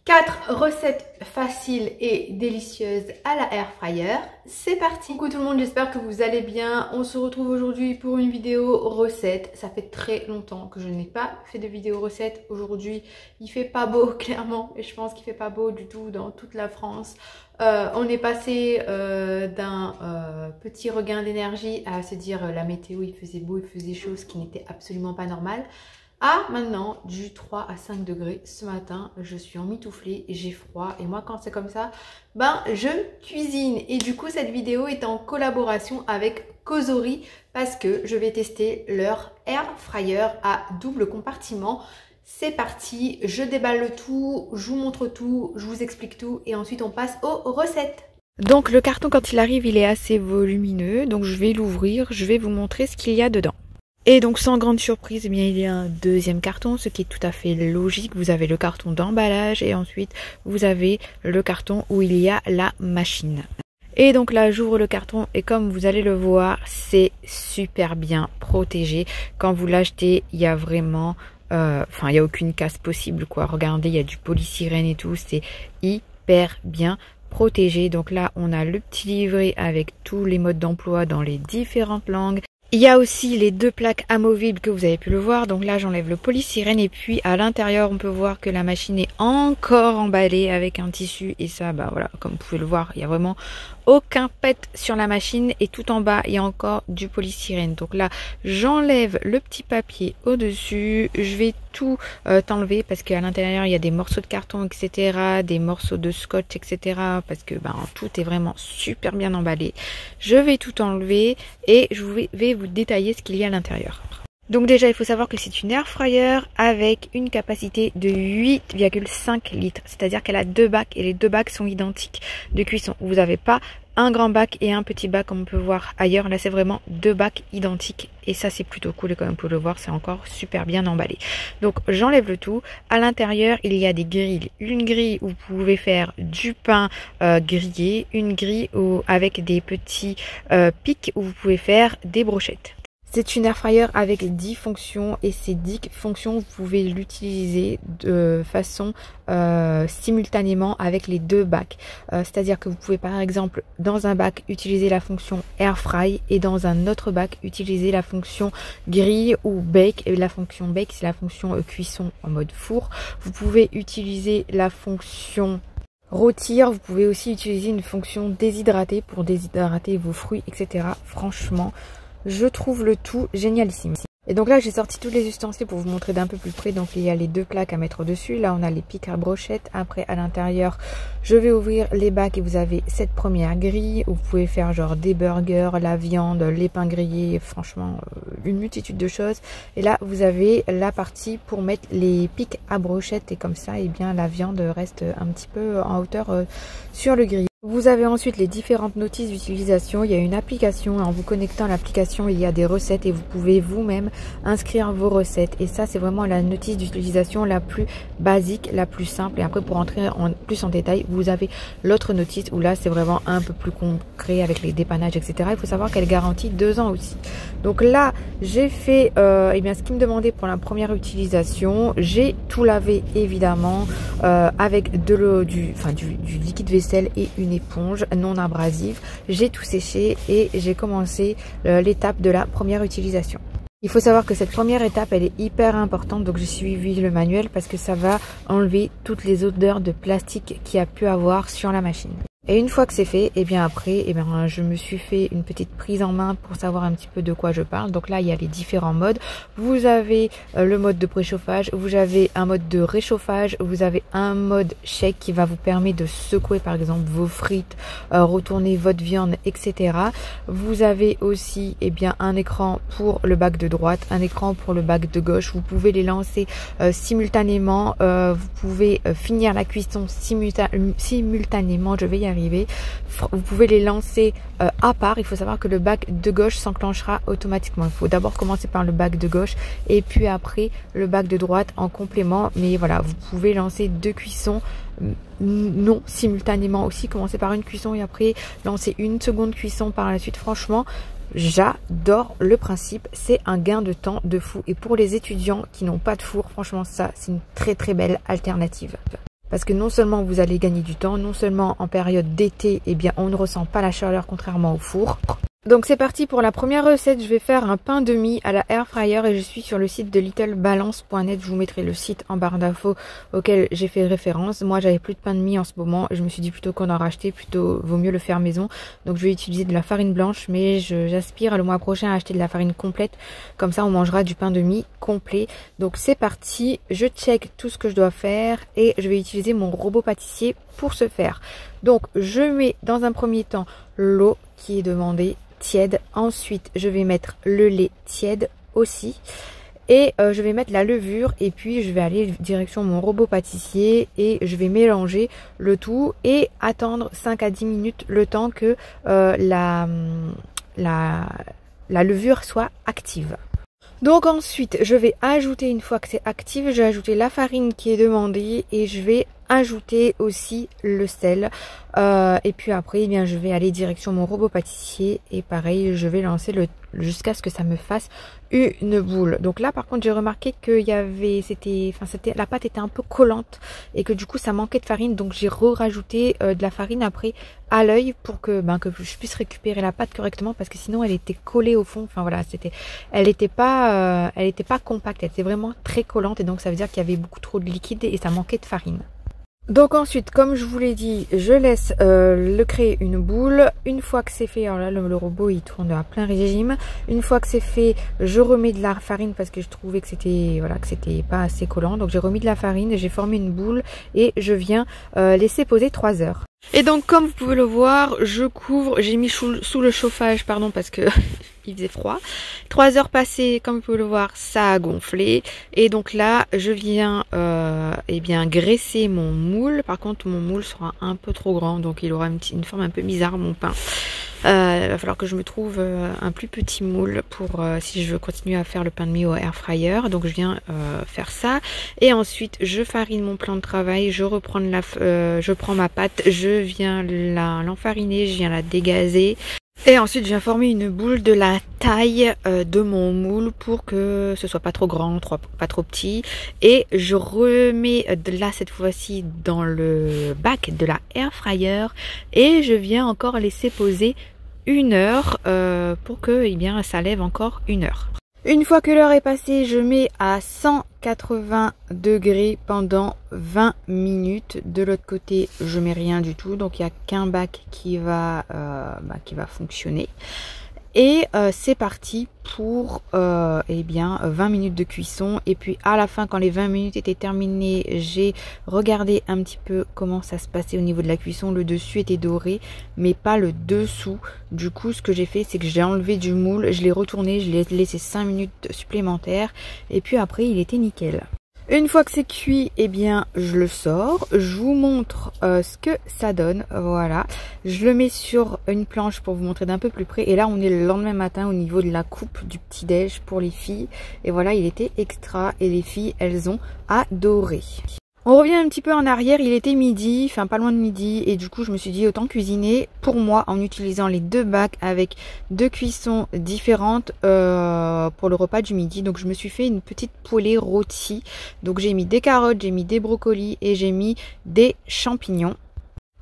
4 recettes faciles et délicieuses à la air fryer. C'est parti. Coucou tout le monde, j'espère que vous allez bien. On se retrouve aujourd'hui pour une vidéo recette. Ça fait très longtemps que je n'ai pas fait de vidéo recette. Aujourd'hui, il fait pas beau clairement et je pense qu'il fait pas beau du tout dans toute la France. On est passé d'un petit regain d'énergie à se dire la météo, il faisait beau, il faisait chaud, ce qui n'était absolument pas normal. Maintenant du 3 à 5 degrés ce matin, je suis emmitouflée, j'ai froid et moi quand c'est comme ça, je cuisine. Et du coup cette vidéo est en collaboration avec Causerie parce que je vais tester leur air fryer à double compartiment. C'est parti, je déballe le tout, je vous montre tout, je vous explique tout et ensuite on passe aux recettes. Donc le carton quand il arrive il est assez volumineux, donc je vais l'ouvrir, je vais vous montrer ce qu'il y a dedans. Et donc sans grande surprise, eh bien, il y a un deuxième carton, ce qui est tout à fait logique. Vous avez le carton d'emballage et ensuite vous avez le carton où il y a la machine. Et donc là j'ouvre le carton et comme vous allez le voir, c'est super bien protégé. Quand vous l'achetez, il y a vraiment, il n'y a aucune casse possible quoi. Regardez, il y a du polystyrène et tout, c'est hyper bien protégé. Donc là on a le petit livret avec tous les modes d'emploi dans les différentes langues. Il y a aussi les deux plaques amovibles que vous avez pu le voir. Donc là j'enlève le polystyrène et puis à l'intérieur on peut voir que la machine est encore emballée avec un tissu. Et ça voilà, comme vous pouvez le voir, il n'y a vraiment aucun pet sur la machine et tout en bas il y a encore du polystyrène. Donc là j'enlève le petit papier au dessus, je vais tout enlever parce qu'à l'intérieur il y a des morceaux de carton etc, des morceaux de scotch etc, parce que tout est vraiment super bien emballé. Je vais tout enlever et je vais vous détailler ce qu'il y a à l'intérieur. Donc déjà il faut savoir que c'est une air fryer avec une capacité de 8,5 litres, c'est-à-dire qu'elle a deux bacs et les deux bacs sont identiques de cuisson. Vous n'avez pas un grand bac et un petit bac comme on peut voir ailleurs. Là c'est vraiment deux bacs identiques et ça c'est plutôt cool et comme vous pouvez le voir c'est encore super bien emballé. Donc j'enlève le tout. À l'intérieur il y a des grilles. Une grille où vous pouvez faire du pain grillé, une grille avec des petits pics où vous pouvez faire des brochettes. C'est une air fryer avec 10 fonctions et ces 10 fonctions vous pouvez l'utiliser de façon simultanément avec les deux bacs. C'est-à-dire que vous pouvez par exemple dans un bac utiliser la fonction air fry et dans un autre bac utiliser la fonction grille ou bake. Et la fonction bake c'est la fonction cuisson en mode four. Vous pouvez utiliser la fonction rôtir, vous pouvez aussi utiliser une fonction déshydrater pour déshydrater vos fruits etc. Franchement je trouve le tout génialissime. Et donc là j'ai sorti tous les ustensiles pour vous montrer d'un peu plus près. Donc il y a les deux plaques à mettre dessus. Là on a les pics à brochettes. Après à l'intérieur je vais ouvrir les bacs et vous avez cette première grille où vous pouvez faire genre des burgers, la viande, les pains grillés, franchement une multitude de choses. Et là vous avez la partie pour mettre les pics à brochettes et comme ça et bien la viande reste un petit peu en hauteur sur le grill. Vous avez ensuite les différentes notices d'utilisation. Il y a une application. En vous connectant à l'application, il y a des recettes et vous pouvez vous-même inscrire vos recettes. Et ça, c'est vraiment la notice d'utilisation la plus basique, la plus simple. Et après, pour entrer plus en détail, vous avez l'autre notice où là, c'est vraiment un peu plus concret avec les dépannages, etc. Il faut savoir qu'elle garantit 2 ans aussi. Donc là, j'ai fait ce qu'il me demandait pour la première utilisation. J'ai tout lavé évidemment avec de l'eau, du liquide vaisselle et une éponge non abrasive. J'ai tout séché et j'ai commencé l'étape de la première utilisation. Il faut savoir que cette première étape elle est hyper importante, donc j'ai suivi le manuel parce que ça va enlever toutes les odeurs de plastique qu'il y a pu avoir sur la machine. Et une fois que c'est fait, et bien après, je me suis fait une petite prise en main pour savoir un petit peu de quoi je parle. Donc là, il y a les différents modes. Vous avez le mode de préchauffage, vous avez un mode de réchauffage, vous avez un mode shake qui va vous permettre de secouer par exemple vos frites, retourner votre viande, etc. Vous avez aussi un écran pour le bac de droite, un écran pour le bac de gauche. Vous pouvez les lancer simultanément. Vous pouvez finir la cuisson simultanément. Je vais y arriver. Vous pouvez les lancer à part. Il faut savoir que le bac de gauche s'enclenchera automatiquement. Il faut d'abord commencer par le bac de gauche et puis après le bac de droite en complément. Mais voilà, vous pouvez lancer deux cuissons non simultanément aussi. Commencer par une cuisson et après lancer une seconde cuisson par la suite. Franchement, j'adore le principe, c'est un gain de temps de fou. Et pour les étudiants qui n'ont pas de four, franchement ça c'est une très très belle alternative. Parce que non seulement vous allez gagner du temps, non seulement en période d'été, eh bien on ne ressent pas la chaleur contrairement au four. Donc c'est parti pour la première recette, je vais faire un pain de mie à la air fryer et je suis sur le site de littlebalance.net. Je vous mettrai le site en barre d'infos auquel j'ai fait référence. Moi j'avais plus de pain de mie en ce moment, je me suis dit plutôt qu'en racheter, plutôt vaut mieux le faire maison. Donc je vais utiliser de la farine blanche, mais j'aspire le mois prochain à acheter de la farine complète. Comme ça on mangera du pain de mie complet. Donc c'est parti, je check tout ce que je dois faire et je vais utiliser mon robot pâtissier pour ce faire. Donc je mets dans un premier temps l'eau qui est demandée tiède, ensuite je vais mettre le lait tiède aussi et je vais mettre la levure et puis je vais aller direction mon robot pâtissier et je vais mélanger le tout et attendre 5 à 10 minutes le temps que la levure soit active. Donc ensuite je vais ajouter, une fois que c'est actif, je vais ajouter la farine qui est demandée et je vais ajouter aussi le sel et puis après eh bien je vais aller direction mon robot pâtissier et pareil je vais lancer jusqu'à ce que ça me fasse une boule. Donc là par contre j'ai remarqué qu'il y avait la pâte était un peu collante et que du coup ça manquait de farine, donc j'ai rajouté de la farine après à l'œil pour que je puisse récupérer la pâte correctement, parce que sinon elle était collée au fond. Enfin voilà, elle était pas compacte, elle était vraiment très collante et donc ça veut dire qu'il y avait beaucoup trop de liquide et ça manquait de farine. Donc ensuite, comme je vous l'ai dit, je laisse le créer une boule. Une fois que c'est fait, alors là le robot il tourne à plein régime. Une fois que c'est fait, je remets de la farine parce que je trouvais que c'était pas assez collant. Donc j'ai remis de la farine, j'ai formé une boule et je viens laisser poser 3 heures. Et donc comme vous pouvez le voir, je couvre, j'ai mis sous le chauffage, pardon, parce que il faisait froid. 3 heures passées, comme vous pouvez le voir, ça a gonflé. Et donc là, je viens graisser mon moule. Par contre, mon moule sera un peu trop grand, donc il aura une forme un peu bizarre, mon pain. Il va falloir que je me trouve un plus petit moule pour si je veux continuer à faire le pain de mie au air fryer. Donc je viens faire ça et ensuite je farine mon plan de travail, je prends ma pâte, je viens l'enfariner, je viens la dégazer. Et ensuite je viens former une boule de la taille de mon moule pour que ce soit pas trop grand, pas trop petit. Et je remets là cette fois-ci dans le bac de la air fryer et je viens encore laisser poser 1 heure pour que ça lève encore 1 heure. Une fois que l'heure est passée, je mets à 180 degrés pendant 20 minutes. De l'autre côté, je mets rien du tout. Donc il n'y a qu'un bac qui va fonctionner. Et c'est parti pour 20 minutes de cuisson. Et puis à la fin, quand les 20 minutes étaient terminées, j'ai regardé un petit peu comment ça se passait au niveau de la cuisson. Le dessus était doré, mais pas le dessous. Du coup, ce que j'ai fait, c'est que j'ai enlevé du moule, je l'ai retourné, je l'ai laissé 5 minutes supplémentaires. Et puis après, il était nickel. Une fois que c'est cuit, je le sors, je vous montre ce que ça donne, voilà. Je le mets sur une planche pour vous montrer d'un peu plus près. Et là, on est le lendemain matin au niveau de la coupe du petit-déj pour les filles. Et voilà, il était extra et les filles, elles ont adoré. On revient un petit peu en arrière, il était midi, enfin pas loin de midi, et du coup je me suis dit autant cuisiner pour moi en utilisant les 2 bacs avec 2 cuissons différentes pour le repas du midi. Donc je me suis fait une petite poêlée rôtie, donc j'ai mis des carottes, j'ai mis des brocolis et j'ai mis des champignons.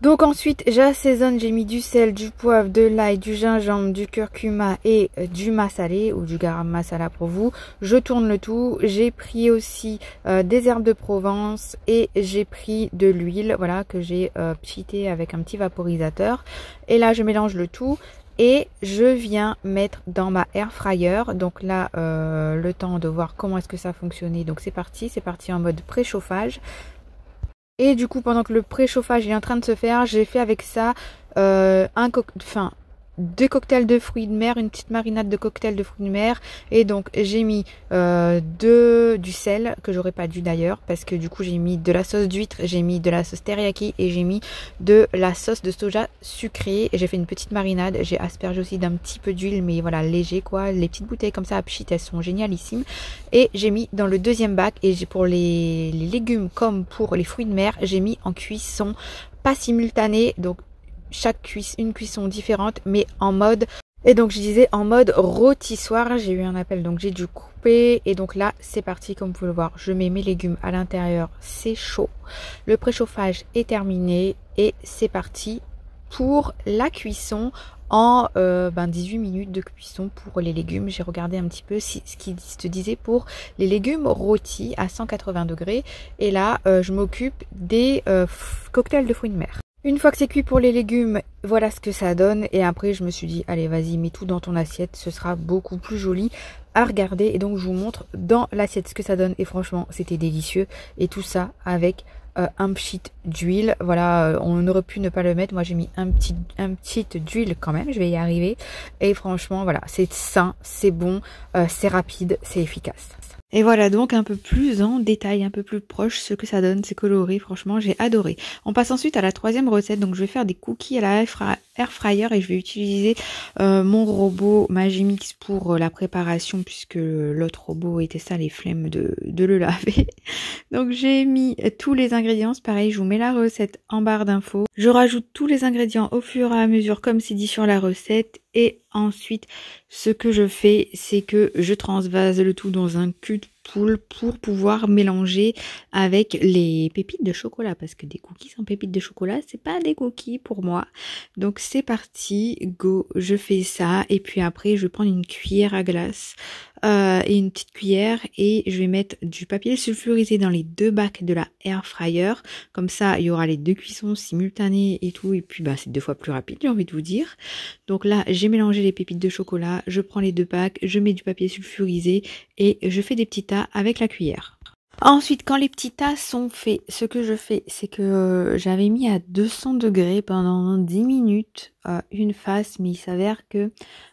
Donc ensuite j'assaisonne, j'ai mis du sel, du poivre, de l'ail, du gingembre, du curcuma et du massalé ou du garam masala pour vous. Je tourne le tout, j'ai pris aussi des herbes de Provence et j'ai pris de l'huile, voilà, que j'ai pchité avec un petit vaporisateur. Et là je mélange le tout et je viens mettre dans ma air fryer. Donc là le temps de voir comment est-ce que ça fonctionnait. Donc c'est parti en mode préchauffage. Et du coup, pendant que le préchauffage est en train de se faire, j'ai fait avec ça 2 cocktails de fruits de mer, une petite marinade de cocktails de fruits de mer. Et donc j'ai mis du sel, que j'aurais pas dû d'ailleurs, parce que du coup j'ai mis de la sauce d'huître, j'ai mis de la sauce teriyaki et j'ai mis de la sauce de soja sucrée. Et j'ai fait une petite marinade, j'ai aspergé aussi d'un petit peu d'huile, mais voilà, léger quoi. Les petites bouteilles comme ça à pchit, elles sont génialissimes. Et j'ai mis dans le deuxième bac, et pour les légumes comme pour les fruits de mer, j'ai mis en cuisson pas simultanée, donc une cuisson différente, mais en mode Et donc je disais en mode rôtissoir, j'ai eu un appel donc j'ai dû couper et donc là c'est parti comme vous pouvez le voir, je mets mes légumes à l'intérieur, c'est chaud, le préchauffage est terminé et c'est parti pour la cuisson en 18 minutes de cuisson pour les légumes. J'ai regardé un petit peu ce qu'il se disait pour les légumes rôtis à 180 degrés et là je m'occupe des cocktails de fruits de mer. Une fois que c'est cuit pour les légumes, voilà ce que ça donne. Et après, je me suis dit, allez, vas-y, mets tout dans ton assiette. Ce sera beaucoup plus joli à regarder. Et donc, je vous montre dans l'assiette ce que ça donne. Et franchement, c'était délicieux. Et tout ça avec un pchit d'huile. Voilà, on aurait pu ne pas le mettre. Moi, j'ai mis un petit d'huile quand même. Je vais y arriver. Et franchement, voilà, c'est sain, c'est bon, c'est rapide, c'est efficace. Et voilà donc un peu plus en détail, un peu plus proche ce que ça donne, c'est coloré, franchement j'ai adoré. On passe ensuite à la troisième recette, donc je vais faire des cookies à la air fryer et je vais utiliser mon robot Magimix pour la préparation puisque l'autre robot était ça, les flemmes de le laver. Donc j'ai mis tous les ingrédients, c'est pareil, je vous mets la recette en barre d'infos. Je rajoute tous les ingrédients au fur et à mesure comme c'est dit sur la recette. Et ensuite, ce que je fais, c'est que je transvase le tout dans un cul de poule pour pouvoir mélanger avec les pépites de chocolat. Parce que des cookies sans pépites de chocolat, c'est pas des cookies pour moi. Donc c'est parti, go, je fais ça. Et puis après, je vais prendre une cuillère à glace et une petite cuillère. Et je vais mettre du papier sulfurisé dans les deux bacs de la air fryer. Comme ça, il y aura les deux cuissons simultanées et tout. Et puis, c'est 2 fois plus rapide, j'ai envie de vous dire. Donc là, j'ai mélangé les pépites de chocolat, je prends les deux packs, je mets du papier sulfurisé et je fais des petits tas avec la cuillère. Ensuite, quand les petits tas sont faits, ce que je fais, c'est que j'avais mis à 200 degrés pendant 10 minutes une face, mais il s'avère que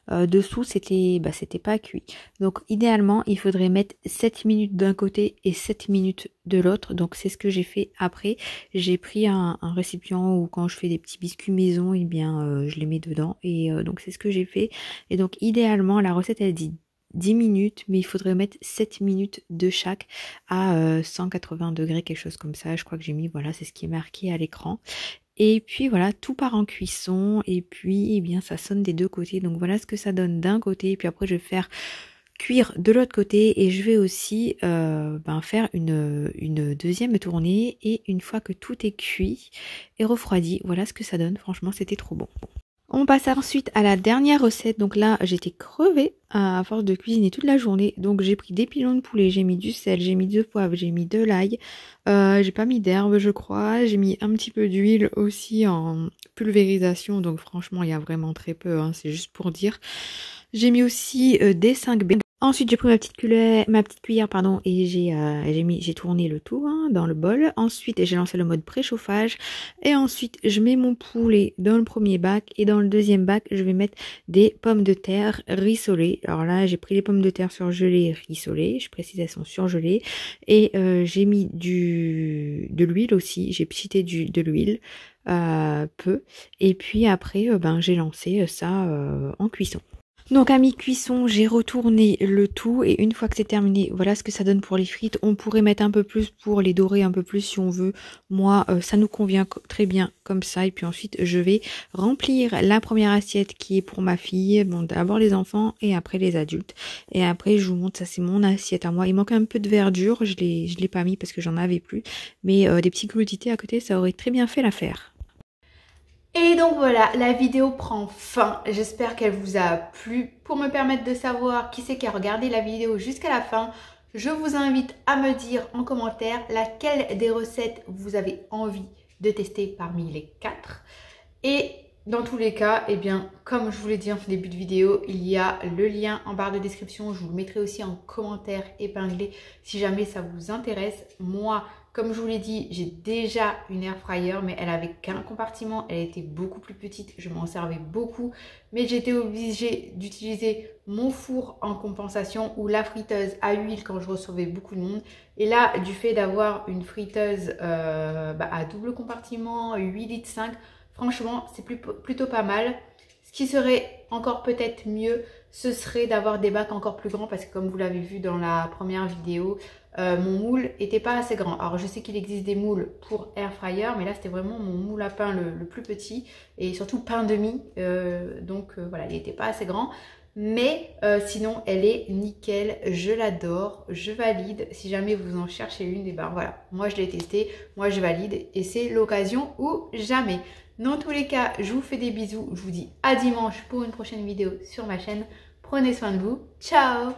dessous, c'était pas cuit. Donc, idéalement, il faudrait mettre 7 minutes d'un côté et 7 minutes de l'autre. Donc, c'est ce que j'ai fait après. J'ai pris un récipient où quand je fais des petits biscuits maison, eh bien, je les mets dedans. Et donc, c'est ce que j'ai fait. Et donc, idéalement, la recette, elle dit 10 minutes, mais il faudrait mettre 7 minutes de chaque à 180 degrés, quelque chose comme ça. Je crois que j'ai mis, voilà, c'est ce qui est marqué à l'écran. Et puis voilà, tout part en cuisson et puis eh bien ça sonne des deux côtés. Donc voilà ce que ça donne d'un côté. Et puis après je vais faire cuire de l'autre côté et je vais aussi faire une deuxième tournée. Et une fois que tout est cuit et refroidi, voilà ce que ça donne. Franchement, c'était trop bon. On passe ensuite à la dernière recette. Donc là, j'étais crevée à force de cuisiner toute la journée. Donc j'ai pris des pilons de poulet, j'ai mis du sel, j'ai mis du poivre, j'ai mis de l'ail. J'ai pas mis d'herbe, je crois. J'ai mis un petit peu d'huile aussi en pulvérisation. Donc franchement, il y a vraiment très peu, hein, c'est juste pour dire. J'ai mis aussi des 5 baies. Ensuite, j'ai pris ma petite cuillère et j'ai tourné le tout dans le bol. Ensuite, j'ai lancé le mode préchauffage. Et ensuite, je mets mon poulet dans le premier bac. Et dans le deuxième bac, je vais mettre des pommes de terre rissolées. Alors là, j'ai pris les pommes de terre surgelées rissolées. Je précise, elles sont surgelées. Et j'ai mis de l'huile aussi. J'ai pchité de l'huile peu. Et puis après, j'ai lancé ça en cuisson. Donc à mi-cuisson, j'ai retourné le tout et une fois que c'est terminé, voilà ce que ça donne pour les frites. On pourrait mettre un peu plus pour les dorer un peu plus si on veut. Moi, ça nous convient très bien comme ça. Et puis ensuite, je vais remplir la première assiette qui est pour ma fille. Bon, d'abord les enfants et après les adultes. Et après, je vous montre, ça c'est mon assiette à moi. Il manque un peu de verdure, je l'ai pas mis parce que j'en avais plus. Mais des petits crudités à côté, ça aurait très bien fait l'affaire. Et donc voilà, la vidéo prend fin. J'espère qu'elle vous a plu. Pour me permettre de savoir qui c'est qui a regardé la vidéo jusqu'à la fin, je vous invite à me dire en commentaire laquelle des recettes vous avez envie de tester parmi les 4. Et dans tous les cas, eh bien, comme je vous l'ai dit en début de vidéo, il y a le lien en barre de description. Je vous le mettrai aussi en commentaire épinglé si jamais ça vous intéresse. Moi, comme je vous l'ai dit, j'ai déjà une air fryer, mais elle avait qu'un compartiment. Elle était beaucoup plus petite, je m'en servais beaucoup. Mais j'étais obligée d'utiliser mon four en compensation ou la friteuse à huile quand je recevais beaucoup de monde. Et là, du fait d'avoir une friteuse à double compartiment, 8,5 litres, franchement, c'est plutôt pas mal. Ce qui serait encore peut-être mieux, ce serait d'avoir des bacs encore plus grands parce que comme vous l'avez vu dans la première vidéo, mon moule était pas assez grand. Alors je sais qu'il existe des moules pour air fryer, mais là c'était vraiment mon moule à pain le plus petit et surtout pain demi, donc voilà, il n'était pas assez grand. Mais sinon elle est nickel, je l'adore, je valide. Si jamais vous en cherchez une, et ben voilà, moi je l'ai testé, moi je valide et c'est l'occasion ou jamais. Dans tous les cas, je vous fais des bisous, je vous dis à dimanche pour une prochaine vidéo sur ma chaîne. Prenez soin de vous, ciao!